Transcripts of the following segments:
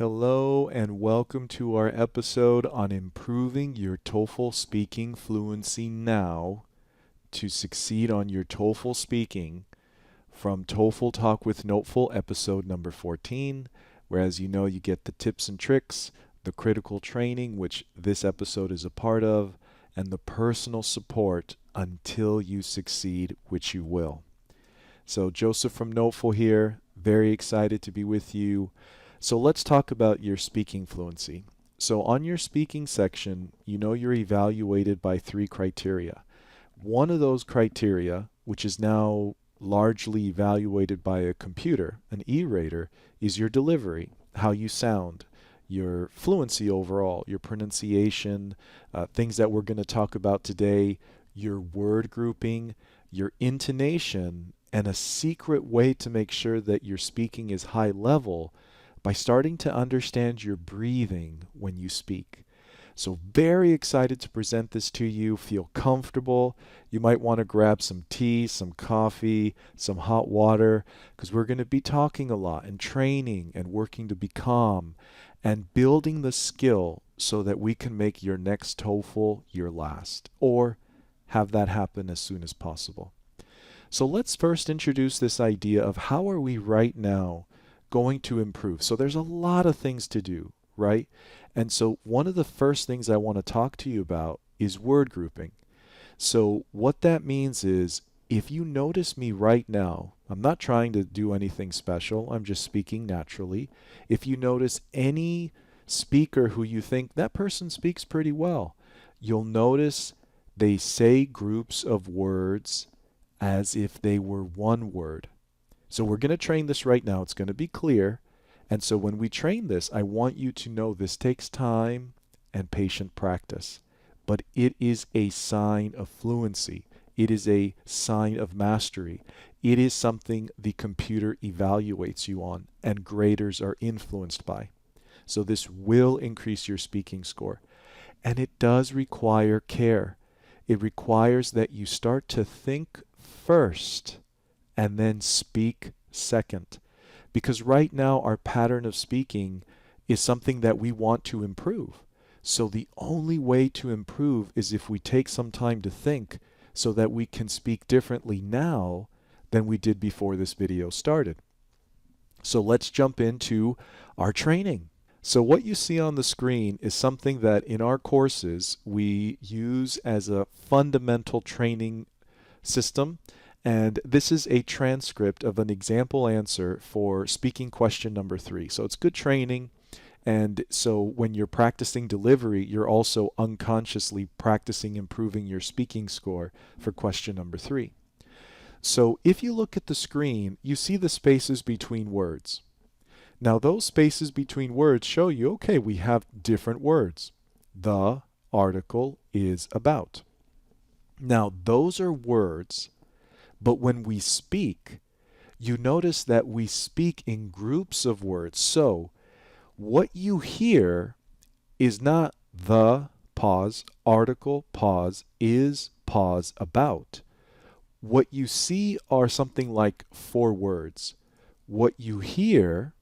Hello and welcome to our episode on improving your TOEFL speaking fluency now to succeed on your TOEFL speaking from TOEFL Talk with NoteFull episode number 14, where as you know you get the tips and tricks, the critical training, which this episode is a part of, and the personal support until you succeed, which you will. So Joseph from NoteFull here, very excited to be with you. So let's talk about your speaking fluency. So on your speaking section, you know you're evaluated by 3 criteria. One of those criteria, which is now largely evaluated by a computer, an e-rater, is your delivery, how you sound, your fluency overall, your pronunciation, things that we're going to talk about today, your word grouping, your intonation, and a secret way to make sure that your speaking is high level by starting to understand your breathing when you speak. So very excited to present this to you. Feel comfortable. You might want to grab some tea, some coffee, some hot water, because we're going to be talking a lot and training and working to be calm and building the skill so that we can make your next TOEFL your last, or have that happen as soon as possible. So let's first introduce this idea of how are we right now going to improve. So there's a lot of things to do, right? And so one of the first things I want to talk to you about is word grouping. So what that means is if you notice me right now, I'm not trying to do anything special, I'm just speaking naturally. If you notice any speaker who you think that person speaks pretty well, you'll notice they say groups of words as if they were one word. So we're going to train this right now. It's going to be clear. And so when we train this, I want you to know this takes time and patient practice. But it is a sign of fluency. It is a sign of mastery. It is something the computer evaluates you on and graders are influenced by. So this will increase your speaking score. And it does require care. It requires that you start to think first and then speak second. Because right now our pattern of speaking is something that we want to improve. So the only way to improve is if we take some time to think so that we can speak differently now than we did before this video started. So let's jump into our training. So what you see on the screen is something that in our courses we use as a fundamental training system. And this is a transcript of an example answer for speaking question number 3. So it's good training. And so when you're practicing delivery, you're also unconsciously practicing improving your speaking score for question number 3. So if you look at the screen, you see the spaces between words. Now those spaces between words show you, okay, we have different words. The article is about. Now those are words. But when we speak, you notice that we speak in groups of words. So what you hear is not the pause, article, pause, is pause, about. What you see are something like 4 words. What you hear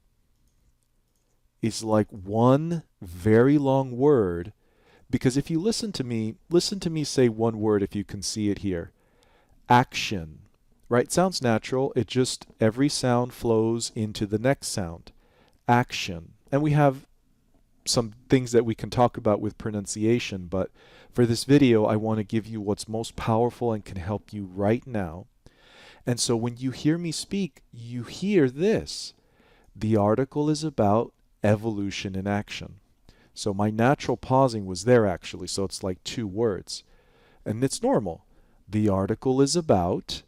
is like one very long word, because if you listen to me say one word if you can see it here. Action. Right? Sounds natural. It just, every sound flows into the next sound. Action. And we have some things that we can talk about with pronunciation, but for this video, I want to give you what's most powerful and can help you right now. And so when you hear me speak, you hear this. The article is about evolution in action. So my natural pausing was there actually, so it's like 2 words. And it's normal. The article is about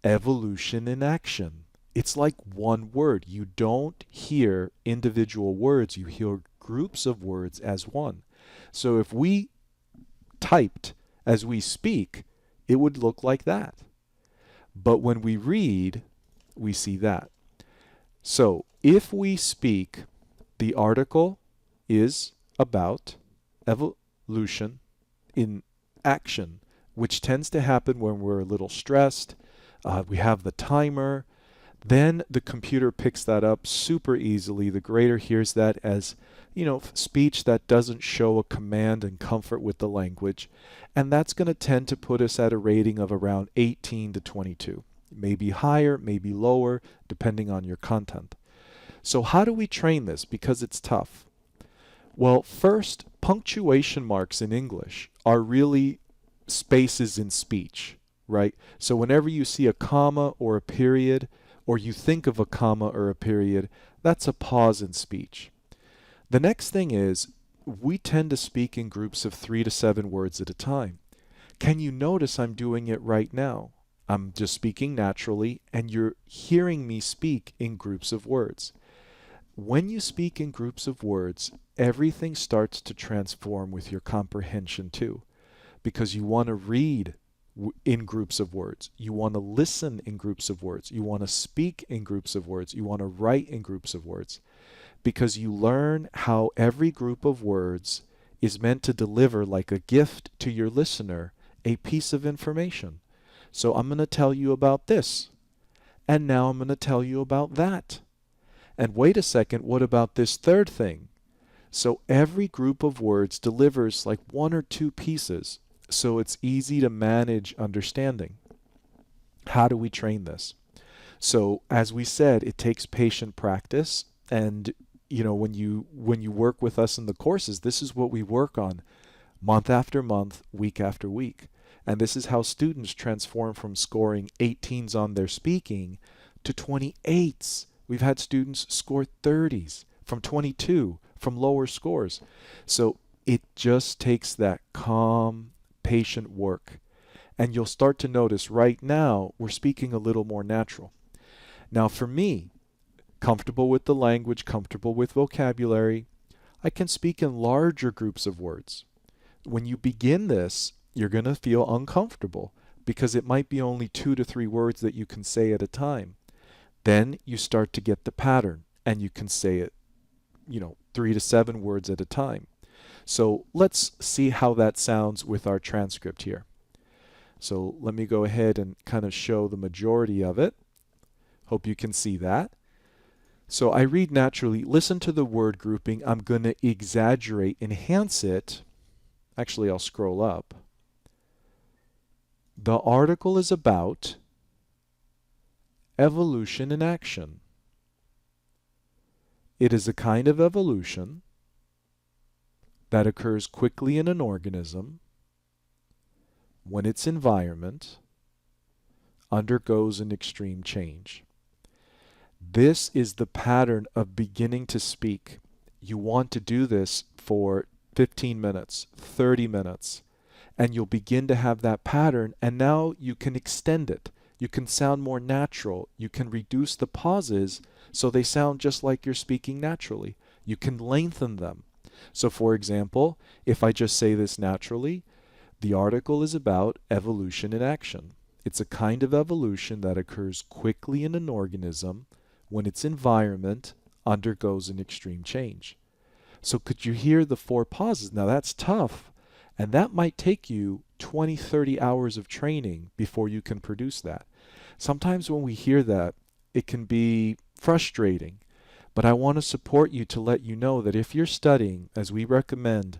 evolution in action. It's like one word. You don't hear individual words. You hear groups of words as one. So if we typed as we speak, it would look like that. But when we read, we see that. So if we speak, the article is about evolution in action, which tends to happen when we're a little stressed. We have the timer. Then the computer picks that up super easily. The grader hears that as, speech that doesn't show a command and comfort with the language. And that's going to tend to put us at a rating of around 18 to 22. Maybe higher, maybe lower, depending on your content. So how do we train this? Because it's tough. Well, first, punctuation marks in English are really spaces in speech, right? So whenever you see a comma or a period, or you think of a comma or a period, that's a pause in speech. The next thing is, we tend to speak in groups of 3 to 7 words at a time. Can you notice I'm doing it right now? I'm just speaking naturally, and you're hearing me speak in groups of words. When you speak in groups of words, everything starts to transform with your comprehension too, because you want to read in groups of words. You want to listen in groups of words. You want to speak in groups of words. You want to write in groups of words, because you learn how every group of words is meant to deliver, like a gift to your listener, a piece of information. So I'm going to tell you about this, and now I'm going to tell you about that. And wait a second, what about this third thing? So every group of words delivers like 1 or 2 pieces, so it's easy to manage understanding. How do we train this? So as we said, it takes patient practice, and when you work with us in the courses, this is what we work on month after month, week after week. And this is how students transform from scoring 18s on their speaking to 28s. We've had students score 30s from 22 from lower scores. So it just takes that calm, patient work. And you'll start to notice right now we're speaking a little more natural. Now for me, comfortable with the language, comfortable with vocabulary, I can speak in larger groups of words. When you begin this, you're going to feel uncomfortable because it might be only 2 to 3 words that you can say at a time. Then you start to get the pattern, and you can say it, 3 to 7 words at a time. So let's see how that sounds with our transcript here. So let me go ahead and kind of show the majority of it. Hope you can see that. So I read naturally. Listen to the word grouping. I'm going to exaggerate, enhance it. Actually, I'll scroll up. The article is about evolution in action. It is a kind of evolution that occurs quickly in an organism when its environment undergoes an extreme change. This is the pattern of beginning to speak. You want to do this for 15 minutes, 30 minutes, and you'll begin to have that pattern, and now you can extend it. You can sound more natural. You can reduce the pauses so they sound just like you're speaking naturally. You can lengthen them. So for example, if I just say this naturally, the article is about evolution in action. It's a kind of evolution that occurs quickly in an organism when its environment undergoes an extreme change. So could you hear the 4 pauses? Now that's tough, and that might take you 20, 30 hours of training before you can produce that. Sometimes when we hear that, it can be frustrating, but I want to support you to let you know that if you're studying, as we recommend,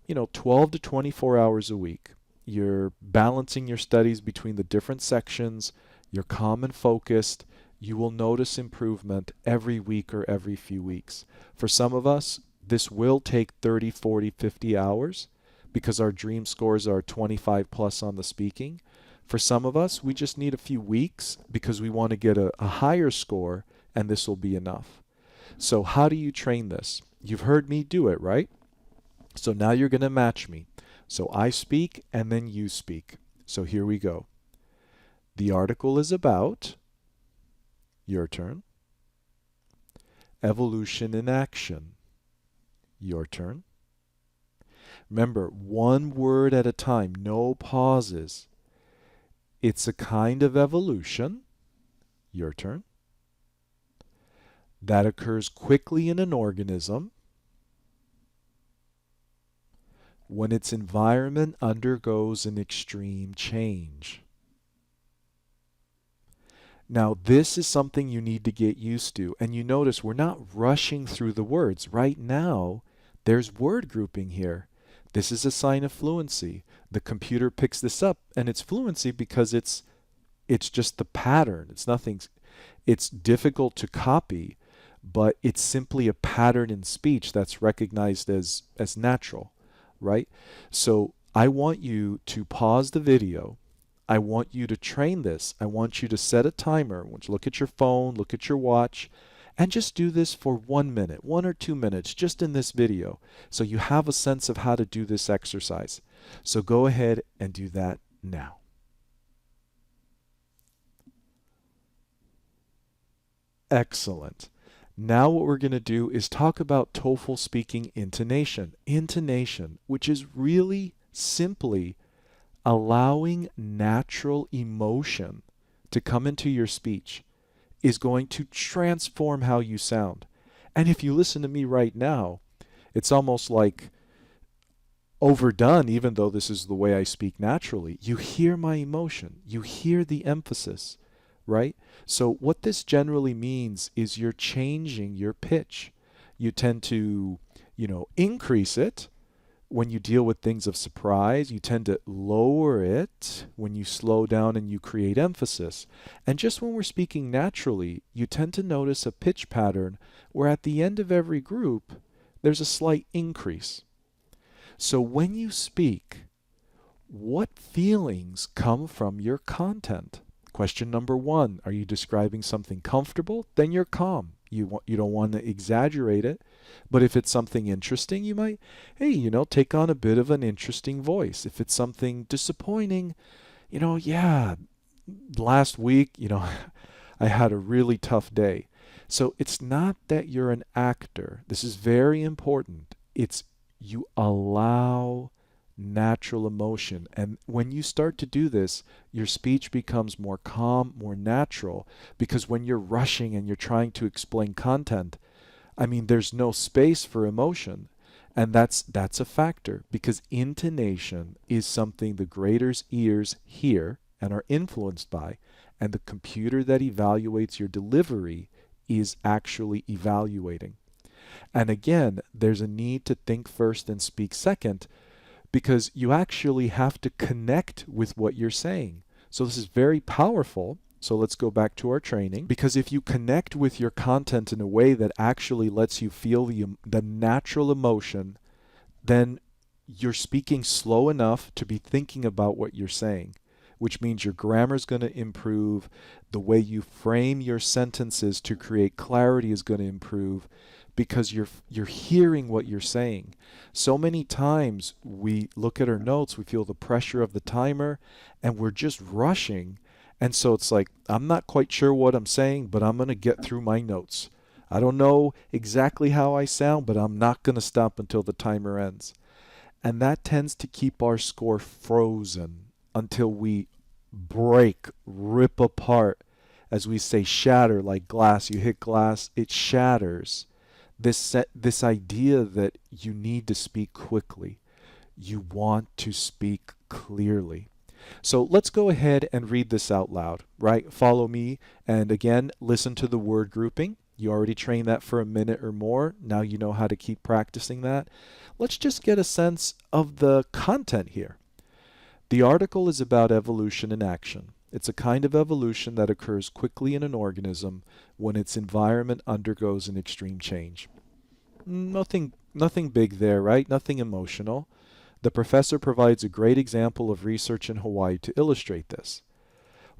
12 to 24 hours a week, you're balancing your studies between the different sections, you're calm and focused, you will notice improvement every week or every few weeks. For some of us, this will take 30, 40, 50 hours because our dream scores are 25 plus on the speaking. For some of us, we just need a few weeks because we want to get a higher score, and this will be enough. So how do you train this? You've heard me do it, right? So now you're going to match me. So I speak and then you speak. So here we go. The article is about, your turn. Evolution in action, your turn. Remember, 1 word at a time, no pauses. It's a kind of evolution, your turn, that occurs quickly in an organism when its environment undergoes an extreme change. Now, this is something you need to get used to. And you notice we're not rushing through the words. Right now, there's word grouping here. This is a sign of fluency. The computer picks this up, and it's fluency because it's just the pattern. It's nothing, it's difficult to copy, but it's simply a pattern in speech that's recognized as natural, right? So I want you to pause the video. I want you to train this. I want you to set a timer. I want you to look at your phone, look at your watch, and just do this for 1 minute, 1 or 2 minutes, just in this video, so you have a sense of how to do this exercise. So go ahead and do that now. Excellent. Now what we're going to do is talk about TOEFL speaking intonation. Intonation, which is really simply allowing natural emotion to come into your speech, is going to transform how you sound. And if you listen to me right now, it's almost like overdone, even though this is the way I speak naturally. You hear my emotion, you hear the emphasis, right? So what this generally means is you're changing your pitch. You tend to, increase it when you deal with things of surprise. You tend to lower it when you slow down and you create emphasis. And just when we're speaking naturally, you tend to notice a pitch pattern where at the end of every group, there's a slight increase. So when you speak, what feelings come from your content? Question number one, are you describing something comfortable? Then you're calm. You don't want to exaggerate it. But if it's something interesting, you might, take on a bit of an interesting voice. If it's something disappointing, yeah, last week, I had a really tough day. So it's not that you're an actor. This is very important. It's you allow natural emotion. And when you start to do this, your speech becomes more calm, more natural, because when you're rushing and you're trying to explain content, there's no space for emotion. And that's a factor, because intonation is something the grader's ears hear and are influenced by, and the computer that evaluates your delivery is actually evaluating. And again, there's a need to think first and speak second, because you actually have to connect with what you're saying. So this is very powerful. So let's go back to our training, because if you connect with your content in a way that actually lets you feel the natural emotion, then you're speaking slow enough to be thinking about what you're saying, which means your grammar is going to improve. The way you frame your sentences to create clarity is going to improve, because you're hearing what you're saying. So many times we look at our notes, we feel the pressure of the timer, and we're just rushing. And so it's like, I'm not quite sure what I'm saying, but I'm going to get through my notes. I don't know exactly how I sound, but I'm not going to stop until the timer ends. And that tends to keep our score frozen until we break, rip apart. As we say, shatter like glass. You hit glass, it shatters. This idea that you need to speak quickly. You want to speak clearly. So let's go ahead and read this out loud, right? Follow me, and again, listen to the word grouping. You already trained that for a minute or more. Now you know how to keep practicing that. Let's just get a sense of the content here. The article is about evolution in action. It's a kind of evolution that occurs quickly in an organism when its environment undergoes an extreme change. Nothing big there, right? Nothing emotional. The professor provides a great example of research in Hawaii to illustrate this.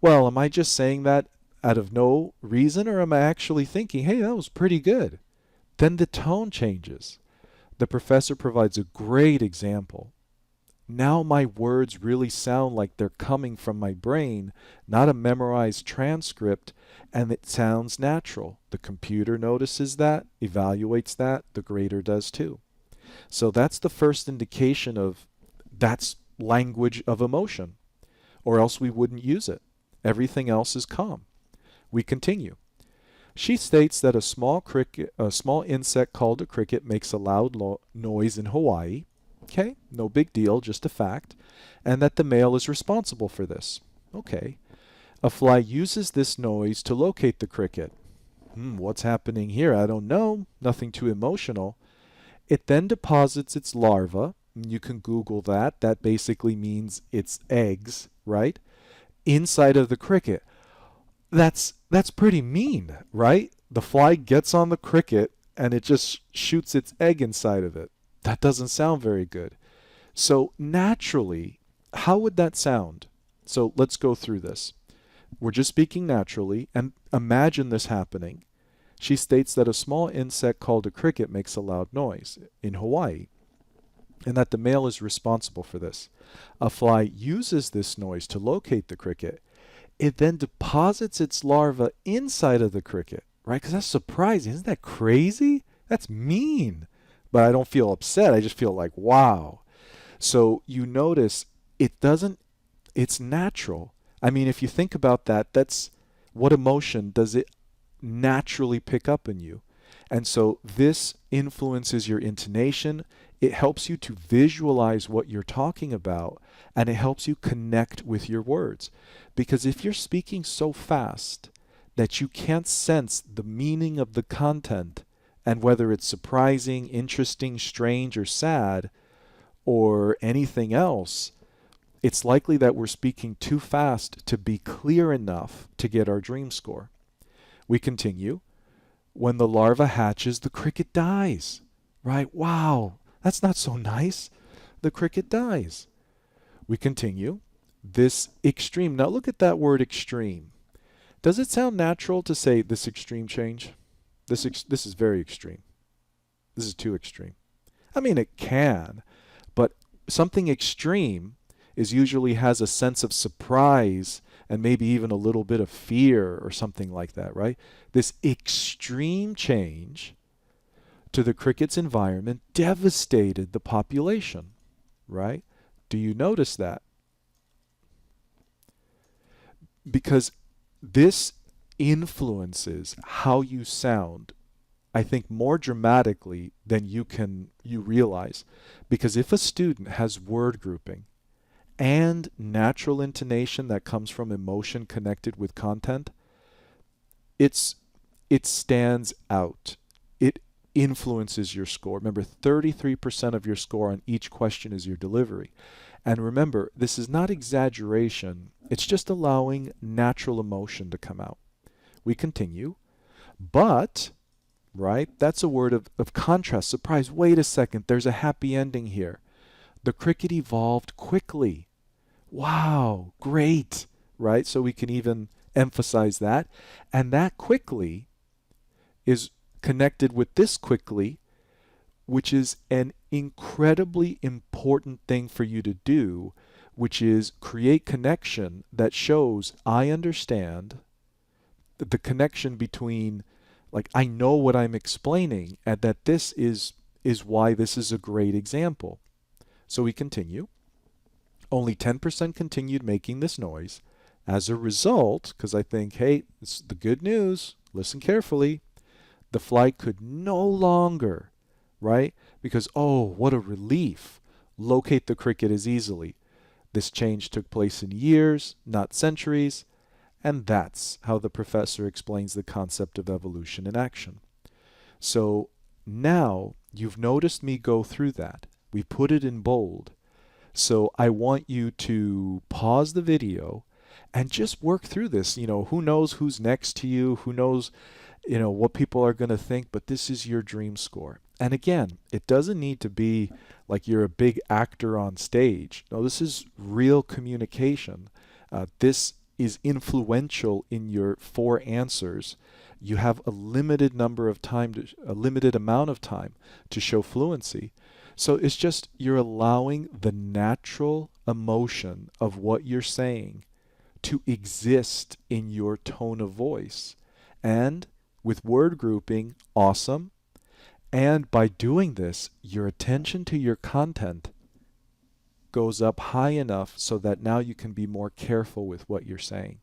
Well, am I just saying that out of no reason, or am I actually thinking, hey, that was pretty good? Then the tone changes. The professor provides a great example. Now my words really sound like they're coming from my brain, not a memorized transcript, and it sounds natural. The computer notices that, evaluates that, the grader does too. So that's the first indication of that's language of emotion, or else we wouldn't use it. Everything else is calm. We continue. She states that a small insect called a cricket makes a loud noise in Hawaii. Okay, no big deal, just a fact. And that the male is responsible for this. Okay. A fly uses this noise to locate the cricket. What's happening here? I don't know. Nothing too emotional. It then deposits its larva. You can Google that. That basically means its eggs, right? Inside of the cricket. That's pretty mean, right? The fly gets on the cricket and it just shoots its egg inside of it. That doesn't sound very good. So naturally, how would that sound? So let's go through this. We're just speaking naturally, and imagine this happening. She states that a small insect called a cricket makes a loud noise in Hawaii, and that the male is responsible for this. A fly uses this noise to locate the cricket. It then deposits its larva inside of the cricket, right? Because that's surprising. Isn't that crazy? That's mean. But I don't feel upset. I just feel like, wow. So you notice it's natural. I mean, if you think about that, that's what emotion does it naturally pick up in you? And so this influences your intonation. It helps you to visualize what you're talking about, and it helps you connect with your words. Because if you're speaking so fast that you can't sense the meaning of the content, and whether it's surprising, interesting, strange, or sad, or anything else, it's likely that we're speaking too fast to be clear enough to get our dream score. We continue. When the larva hatches, the cricket dies. Right? Wow, that's not so nice. The cricket dies. We continue. This extreme. Now look at that word extreme. Does it sound natural to say this extreme change? This is very extreme. This is too extreme. I mean, it can, but something extreme is usually has a sense of surprise and maybe even a little bit of fear or something like that, right? This extreme change to the cricket's environment devastated the population, right? Do you notice that? Because this influences how you sound, I think, more dramatically than you realize. Because if a student has word grouping and natural intonation that comes from emotion connected with content, it stands out. It influences your score. Remember, 33% of your score on each question is your delivery. And remember, this is not exaggeration. It's just allowing natural emotion to come out. We continue. But, right, that's a word of contrast, surprise. Wait a second, there's a happy ending here. The cricket evolved quickly. Wow, great, right? So we can even emphasize that. And that quickly is connected with this quickly, which is an incredibly important thing for you to do, which is create connection that shows I understand the connection between, like, I know what I'm explaining, and that this is why this is a great example. So we continue. Only 10% continued making this noise. As a result, because I think, hey, this is the good news, listen carefully, the fly could no longer, right? Because, oh, what a relief, locate the cricket as easily. This change took place in years, not centuries, and that's how the professor explains the concept of evolution in action. So now you've noticed me go through that. We put it in bold. So I want you to pause the video and just work through this. You know, who knows who's next to you? Who knows, you know, what people are going to think? But this is your dream score. And again, it doesn't need to be like you're a big actor on stage. No, this is real communication. This is influential in your 4 answers. You have a limited amount of time to show fluency. So it's just you're allowing the natural emotion of what you're saying to exist in your tone of voice. And with word grouping, awesome. And by doing this, your attention to your content goes up high enough so that now you can be more careful with what you're saying.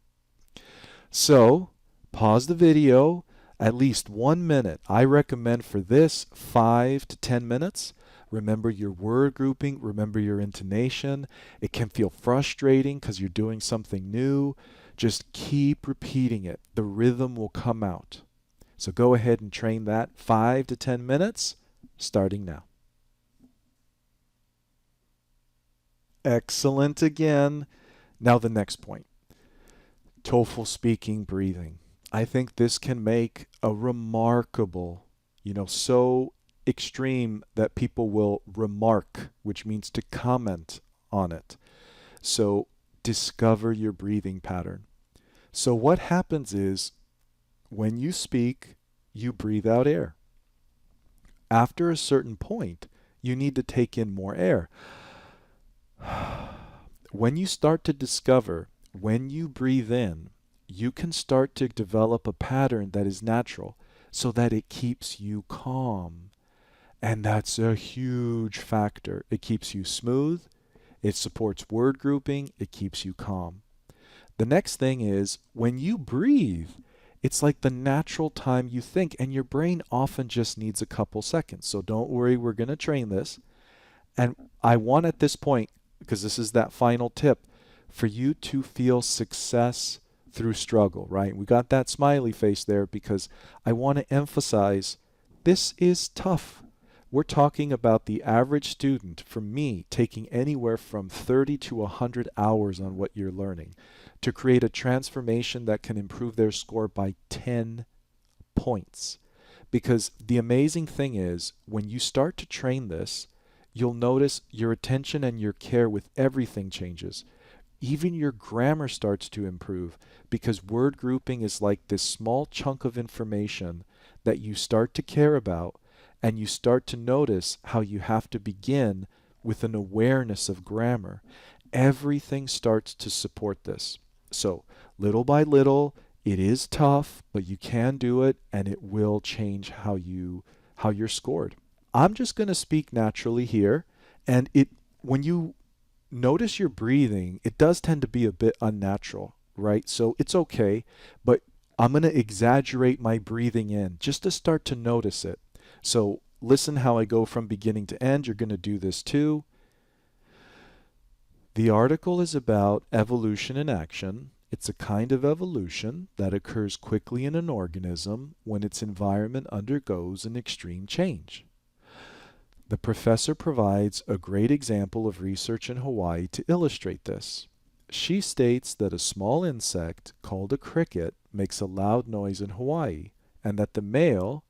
So pause the video, at least 1 minute. I recommend for this 5 to 10 minutes. Remember your word grouping, remember your intonation. It can feel frustrating because you're doing something new. Just keep repeating it. The rhythm will come out. So go ahead and train that 5 to 10 minutes, starting now. Excellent again. Now the next point. TOEFL speaking breathing. I think this can make a remarkable, so extreme that people will remark, which means to comment on it. So discover your breathing pattern. So what happens is when you speak, you breathe out air. After a certain point, you need to take in more air. When you start to discover when you breathe in, you can start to develop a pattern that is natural so that it keeps you calm. And that's a huge factor. It keeps you smooth. It supports word grouping. It keeps you calm. The next thing is when you breathe, it's like the natural time you think, and your brain often just needs a couple seconds. So don't worry, we're going to train this. And I want at this point, because this is that final tip, for you to feel success through struggle, right? We got that smiley face there because I want to emphasize this is tough. We're talking about the average student, for me, taking anywhere from 30 to 100 hours on what you're learning to create a transformation that can improve their score by 10 points. Because the amazing thing is, when you start to train this, you'll notice your attention and your care with everything changes. Even your grammar starts to improve because word grouping is like this small chunk of information that you start to care about, and you start to notice how you have to begin with an awareness of grammar. Everything starts to support this. So little by little, it is tough, but you can do it, and it will change how you're scored. I'm just going to speak naturally here, and when you notice your breathing, it does tend to be a bit unnatural, right? So it's okay, but I'm going to exaggerate my breathing in just to start to notice it. So listen how I go from beginning to end. You're going to do this too. The article is about evolution in action. It's a kind of evolution that occurs quickly in an organism when its environment undergoes an extreme change. The professor provides a great example of research in Hawaii to illustrate this. She states that a small insect called a cricket makes a loud noise in Hawaii, and that the male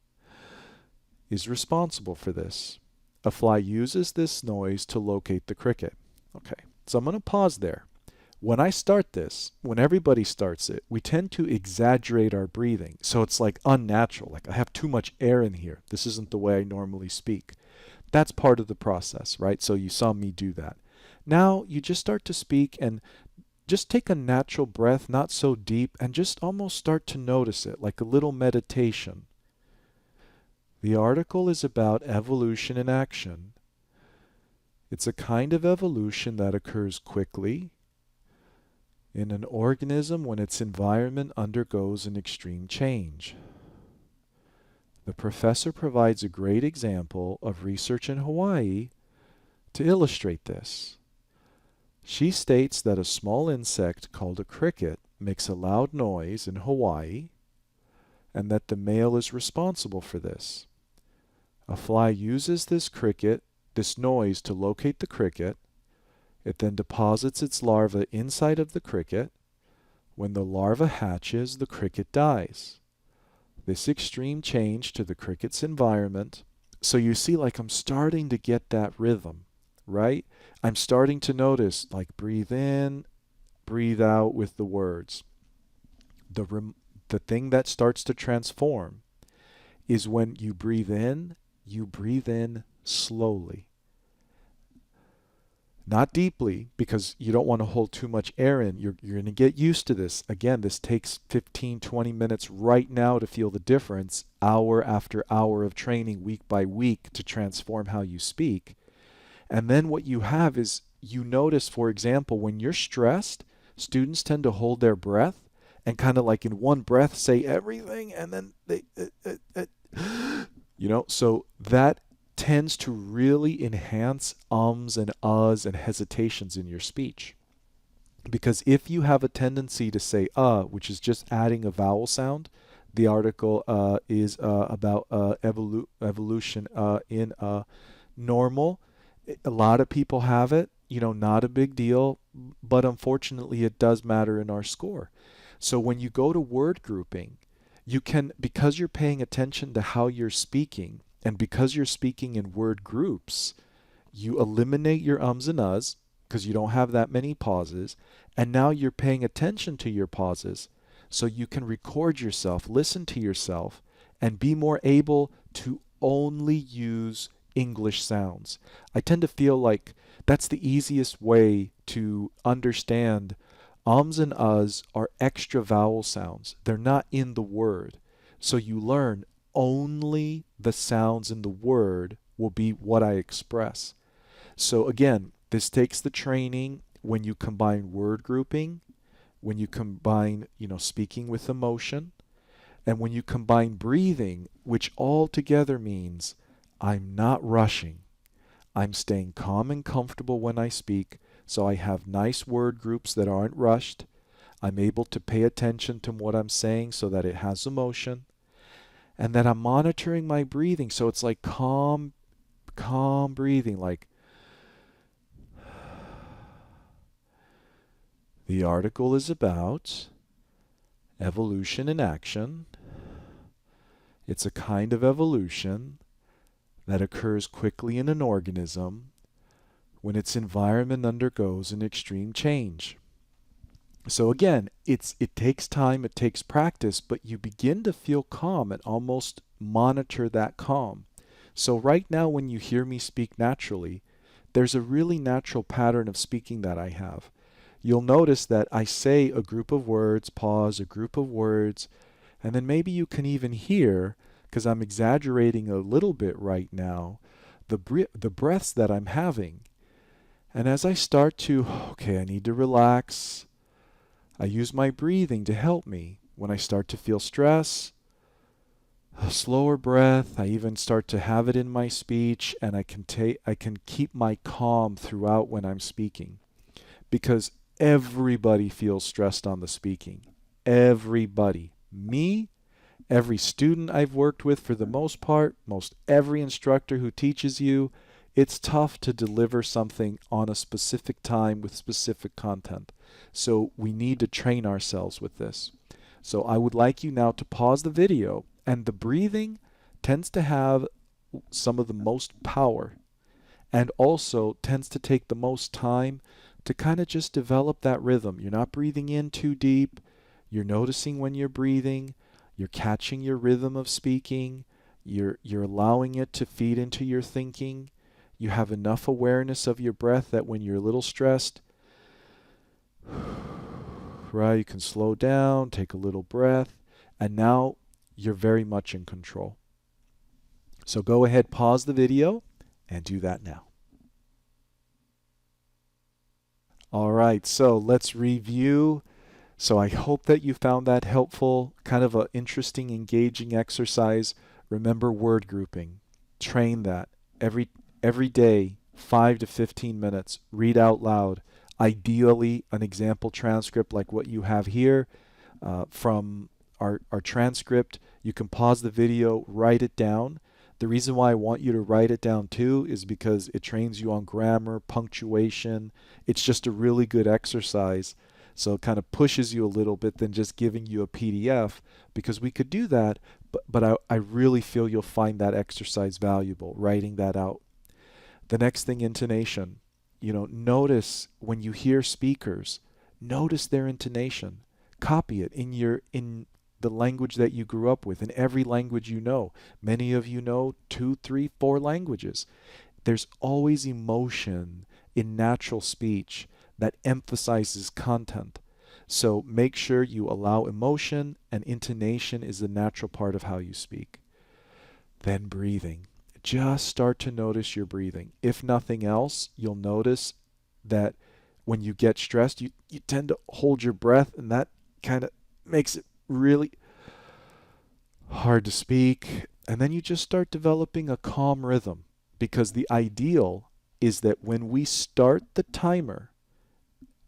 is responsible for this. A fly uses this noise to locate the cricket. Okay, so I'm going to pause there. When I start this, when everybody starts it, we tend to exaggerate our breathing. So it's like unnatural, like I have too much air in here. This isn't the way I normally speak. That's part of the process, right? So you saw me do that. Now you just start to speak and just take a natural breath, not so deep, and just almost start to notice it, like a little meditation. The article is about evolution in action. It's a kind of evolution that occurs quickly in an organism when its environment undergoes an extreme change. The professor provides a great example of research in Hawaii to illustrate this. She states that a small insect called a cricket makes a loud noise in Hawaii, and that the male is responsible for this. A fly uses this noise to locate the cricket. It then deposits its larva inside of the cricket. When the larva hatches, the cricket dies. This extreme change to the cricket's environment. So you see, like I'm starting to get that rhythm, right? I'm starting to notice, like breathe in, breathe out with the words. The thing that starts to transform is when you breathe in slowly. Not deeply, because you don't want to hold too much air in. You're going to get used to this. Again, this takes 15, 20 minutes right now to feel the difference, hour after hour of training, week by week, to transform how you speak. And then what you have is, you notice, for example, when you're stressed, students tend to hold their breath and kind of like in one breath say everything, and then they, so that tends to really enhance ums and uhs and hesitations in your speech. Because if you have a tendency to say which is just adding a vowel sound, the article is about evolution in normal. A lot of people have it, not a big deal, but unfortunately it does matter in our score. So when you go to word grouping, you can, because you're paying attention to how you're speaking, and because you're speaking in word groups, you eliminate your ums and uhs because you don't have that many pauses, and now you're paying attention to your pauses so you can record yourself, listen to yourself, and be more able to only use English sounds. I tend to feel like that's the easiest way to understand ums and uhs are extra vowel sounds. They're not in the word. So you learn only the sounds in the word will be what I express. So again, this takes the training when you combine word grouping, when you combine, speaking with emotion, and when you combine breathing, which all together means I'm not rushing. I'm staying calm and comfortable when I speak, so I have nice word groups that aren't rushed. I'm able to pay attention to what I'm saying so that it has emotion, and that I'm monitoring my breathing. So it's like calm, calm breathing, like the article is about evolution in action. It's a kind of evolution that occurs quickly in an organism when its environment undergoes an extreme change. So again, it takes time, it takes practice, but you begin to feel calm and almost monitor that calm. So right now when you hear me speak naturally, there's a really natural pattern of speaking that I have. You'll notice that I say a group of words, pause, a group of words, and then maybe you can even hear, because I'm exaggerating a little bit right now, the breaths that I'm having. And as I start to, okay, I need to relax, I use my breathing to help me. When I start to feel stress, a slower breath, I even start to have it in my speech, and I can keep my calm throughout when I'm speaking. Because everybody feels stressed on the speaking. Everybody. Me, every student I've worked with for the most part, most every instructor who teaches you, it's tough to deliver something on a specific time with specific content. So we need to train ourselves with this. So I would like you now to pause the video, and the breathing tends to have some of the most power and also tends to take the most time to kind of just develop that rhythm. You're not breathing in too deep. You're noticing when you're breathing. You're catching your rhythm of speaking. You're allowing it to feed into your thinking. You have enough awareness of your breath that when you're a little stressed, right, you can slow down, take a little breath, and now you're very much in control. So go ahead, pause the video, and do that now. All right, so let's review. So I hope that you found that helpful, kind of an interesting, engaging exercise. Remember word grouping. Train that every day, 5 to 15 minutes. Read out loud. Ideally, an example transcript like what you have here from our transcript. You can pause the video, write it down. The reason why I want you to write it down too is because it trains you on grammar, punctuation. It's just a really good exercise. So it kind of pushes you a little bit than just giving you a PDF, because we could do that, but I really feel you'll find that exercise valuable, writing that out. The next thing, intonation. Notice when you hear speakers, notice their intonation. Copy it in the language that you grew up with, in every language you know. Many of you know 2, 3, 4 languages. There's always emotion in natural speech that emphasizes content. So make sure you allow emotion, and intonation is the natural part of how you speak. Then breathing. Just start to notice your breathing. If nothing else, you'll notice that when you get stressed, you tend to hold your breath, and that kind of makes it really hard to speak. And then you just start developing a calm rhythm, because the ideal is that when we start the timer,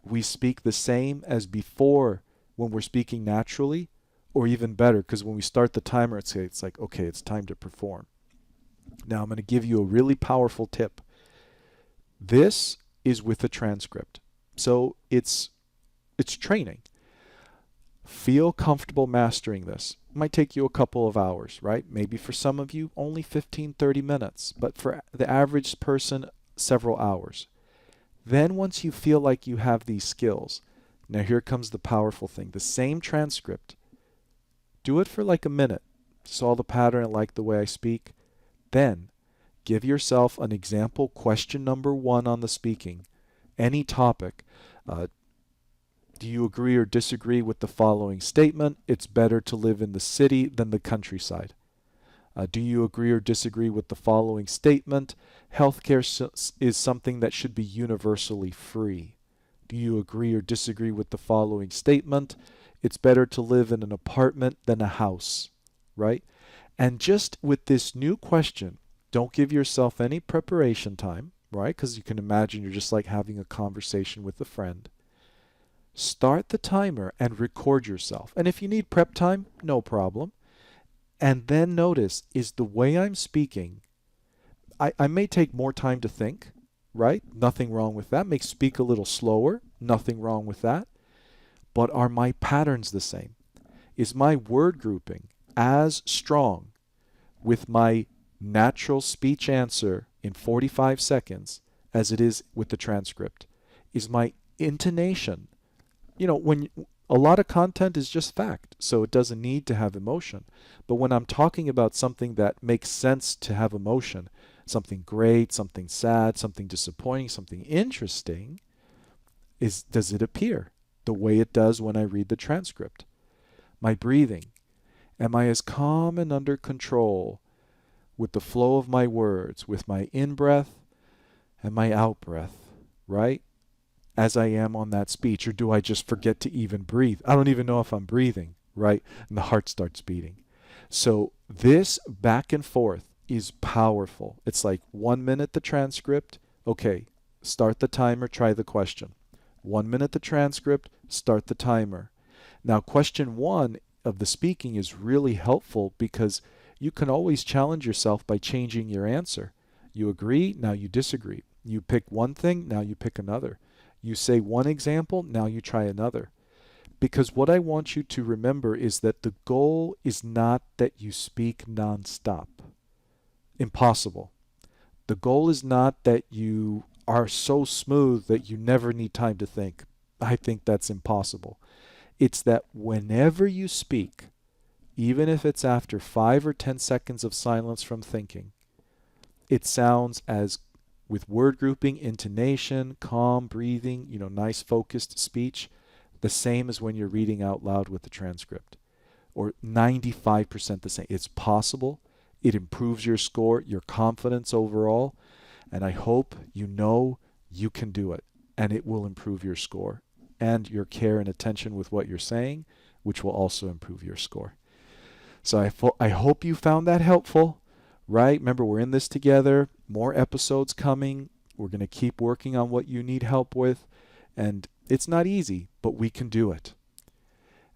we speak the same as before when we're speaking naturally, or even better, because when we start the timer, it's like, okay, it's time to perform. Now I'm going to give you a really powerful tip. This is with a transcript. So it's training. Feel comfortable mastering this. It might take you a couple of hours, right? Maybe for some of you, only 15, 30 minutes, but for the average person, several hours. Then once you feel like you have these skills, now here comes the powerful thing. The same transcript, do it for like a minute. Saw the pattern and like the way I speak. Then give yourself an example question number 1 on the speaking. Any topic. Do you agree or disagree with the following statement? It's better to live in the city than the countryside. Do you agree or disagree with the following statement? Healthcare is something that should be universally free. Do you agree or disagree with the following statement? It's better to live in an apartment than a house, right? And just with this new question, don't give yourself any preparation time, right? Because you can imagine you're just like having a conversation with a friend. Start the timer and record yourself. And if you need prep time, no problem. And then notice, is the way I'm speaking, I may take more time to think, right? Nothing wrong with that. May speak a little slower. Nothing wrong with that. But are my patterns the same? Is my word grouping as strong with my natural speech answer in 45 seconds as it is with the transcript? Is my intonation, when a lot of content is just fact, so it doesn't need to have emotion. But when I'm talking about something that makes sense to have emotion, something great, something sad, something disappointing, something interesting, does it appear the way it does when I read the transcript? My breathing, am I as calm and under control with the flow of my words, with my in-breath and my out-breath, right? As I am on that speech, or do I just forget to even breathe? I don't even know if I'm breathing, right? And the heart starts beating. So this back and forth is powerful. It's like 1 minute the transcript, okay, start the timer, try the question. 1 minute the transcript, start the timer. Now question 1 of the speaking is really helpful because you can always challenge yourself by changing your answer. You agree, now you disagree. You pick one thing, now you pick another. You say one example, now you try another. Because what I want you to remember is that the goal is not that you speak nonstop. Impossible. The goal is not that you are so smooth that you never need time to think. I think that's impossible. It's that whenever you speak, even if it's after 5 or 10 seconds of silence from thinking, it sounds as with word grouping, intonation, calm, breathing, nice focused speech, the same as when you're reading out loud with the transcript, or 95% the same. It's possible. It improves your score, your confidence overall, and I hope you know you can do it, and it will improve your score and your care and attention with what you're saying, which will also improve your score. So I hope you found that helpful. Right? Remember, we're in this together. More episodes coming. We're going to keep working on what you need help with. And it's not easy, but we can do it.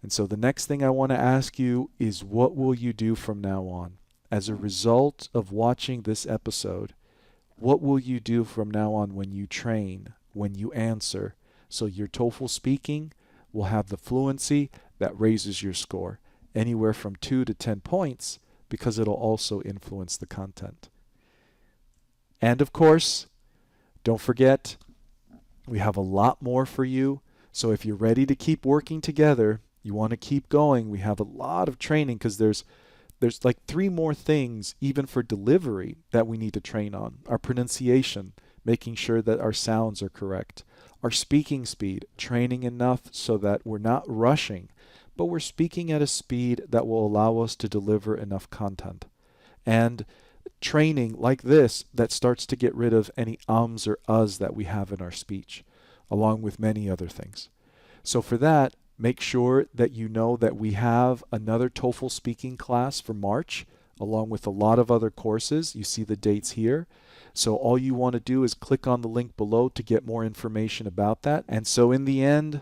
And so the next thing I want to ask you is, what will you do from now on? As a result of watching this episode, what will you do from now on when you train, when you answer? So your TOEFL speaking will have the fluency that raises your score anywhere from 2 to 10 points, because it'll also influence the content. And of course, don't forget, we have a lot more for you. So if you're ready to keep working together, you want to keep going, we have a lot of training, because there's like 3 more things even for delivery that we need to train on. Our pronunciation, making sure that our sounds are correct. Our speaking speed, training enough so that we're not rushing, but we're speaking at a speed that will allow us to deliver enough content. And training like this that starts to get rid of any ums or uhs that we have in our speech, along with many other things. So for that, make sure that you know that we have another TOEFL speaking class for March, along with a lot of other courses. You see the dates here. So all you want to do is click on the link below to get more information about that. And so in the end,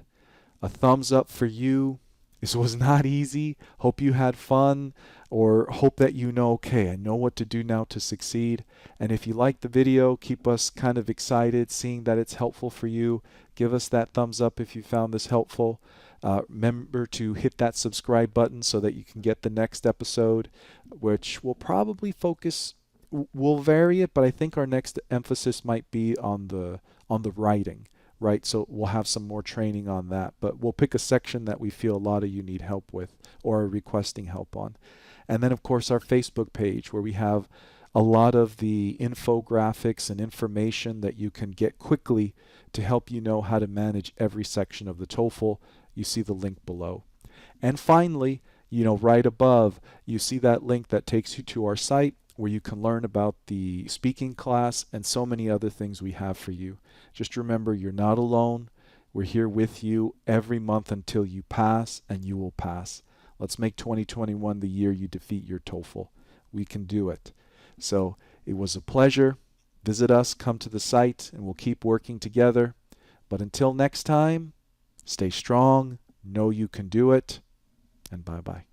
a thumbs up for you. This was not easy. Hope you had fun, or hope that you know, okay, I know what to do now to succeed. And if you like the video, keep us kind of excited seeing that it's helpful for you. Give us that thumbs up if you found this helpful. Remember to hit that subscribe button so that you can get the next episode, which will probably focus, we'll vary it, but I think our next emphasis might be on the writing. Right, so we'll have some more training on that, but we'll pick a section that we feel a lot of you need help with or are requesting help on. And then, of course, our Facebook page, where we have a lot of the infographics and information that you can get quickly to help you know how to manage every section of the TOEFL. You see the link below. And finally, right above, you see that link that takes you to our site, where you can learn about the speaking class and so many other things we have for you. Just remember, you're not alone. We're here with you every month until you pass, and you will pass. Let's make 2021 the year you defeat your TOEFL. We can do it. So it was a pleasure. Visit us, come to the site, and we'll keep working together. But until next time, stay strong, know you can do it, and bye-bye.